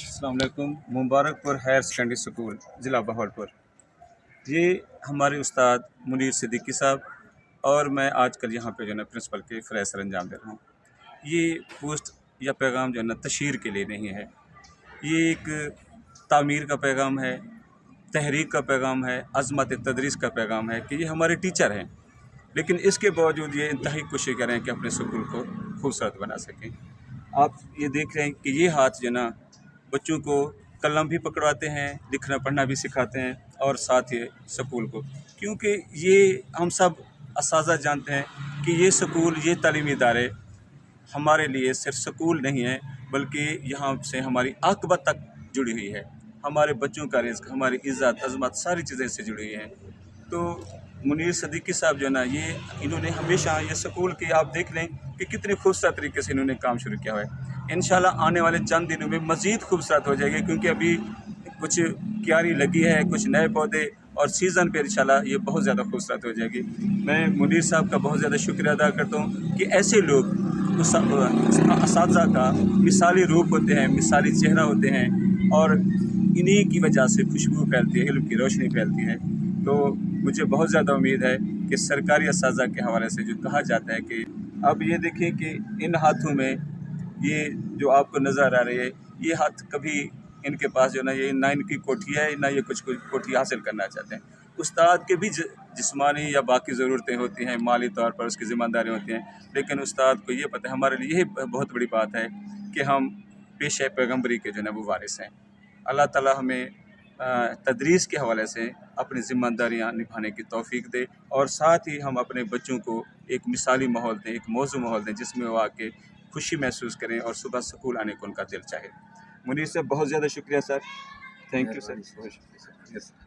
السلام علیکم۔ Mubarakpur higher secondary school ضلع بہاولپور، یہ ہمارے استاد منیر صدیقی صاحب اور میں آج کل یہاں پہ جو ہے نا پرنسپل کے فرائض سر انجام دے رہا ہوں۔ یہ پوسٹ یا پیغام جو ہے نا تشہیر کے لیے نہیں ہے، یہ ایک تعمیر کا پیغام ہے، تحریک کا پیغام ہے، عظمت تدریس کا پیغام ہے کہ یہ ہمارے ٹیچر ہیں، لیکن اس کے باوجود یہ انتہائی کوشش کریں کہ اپنے اسکول کو خوبصورت بنا سکیں۔ آپ یہ دیکھ رہے ہیں کہ یہ ہاتھ جو نا بچوں کو قلم بھی پکڑواتے ہیں، لکھنا پڑھنا بھی سکھاتے ہیں، اور ساتھ یہ سکول کو، کیونکہ یہ ہم سب اساتذہ جانتے ہیں کہ یہ سکول، یہ تعلیمی ادارے ہمارے لیے صرف سکول نہیں ہے، بلکہ یہاں سے ہماری عاقبت تک جڑی ہوئی ہے، ہمارے بچوں کا رزق، ہماری عزت عظمت ساری چیزیں اس سے جڑی ہوئی ہیں۔ تو منیر صدیقی صاحب جو ہے نا، انہوں نے ہمیشہ یہ سکول کی آپ دیکھ لیں کہ کتنے خوبصورت طریقے سے انہوں نے کام شروع کیا ہوا ہے۔ انشاءاللہ آنے والے چند دنوں میں مزید خوبصورت ہو جائے گی، کیونکہ ابھی کچھ کیاری لگی ہے، کچھ نئے پودے، اور سیزن پہ انشاءاللہ یہ بہت زیادہ خوبصورت ہو جائے گی۔ میں منیر صاحب کا بہت زیادہ شکریہ ادا کرتا ہوں کہ ایسے لوگ اساتذہ کا مثالی روپ ہوتے ہیں، مثالی چہرہ ہوتے ہیں، اور انہی کی وجہ سے خوشبو پھیلتی ہے، علم کی روشنی پھیلتی ہے۔ تو مجھے بہت زیادہ امید ہے کہ سرکاری اساتذہ کے حوالے سے جو کہا جاتا ہے کہ اب یہ دیکھیں کہ ان ہاتھوں میں یہ جو آپ کو نظر آ رہی ہے، یہ ہاتھ کبھی ان کے پاس جو نا، یہ نہ ان کی کوٹھی ہے، نہ یہ کچھ کوٹھی حاصل کرنا چاہتے ہیں۔ استاد کے بھی جسمانی یا باقی ضرورتیں ہوتی ہیں، مالی طور پر اس کی ذمہ داری ہوتی ہیں، لیکن استاد کو یہ پتہ ہے، ہمارے لیے یہی بہت بڑی بات ہے کہ ہم پیشہ پیغمبری کے جو ہے وہ وارث ہیں۔ اللہ تعالیٰ ہمیں تدریس کے حوالے سے اپنی ذمہ داریاں نبھانے کی توفیق دے، اور ساتھ ہی ہم اپنے بچوں کو ایک مثالی ماحول دیں، ایک موزوں ماحول دیں، جس میں وہ آ کے خوشی محسوس کریں اور صبح سکول آنے کو ان کا دل چاہے۔ منیر صاحب بہت زیادہ شکریہ سر، تھینک یو سر، بہت شکریہ سر۔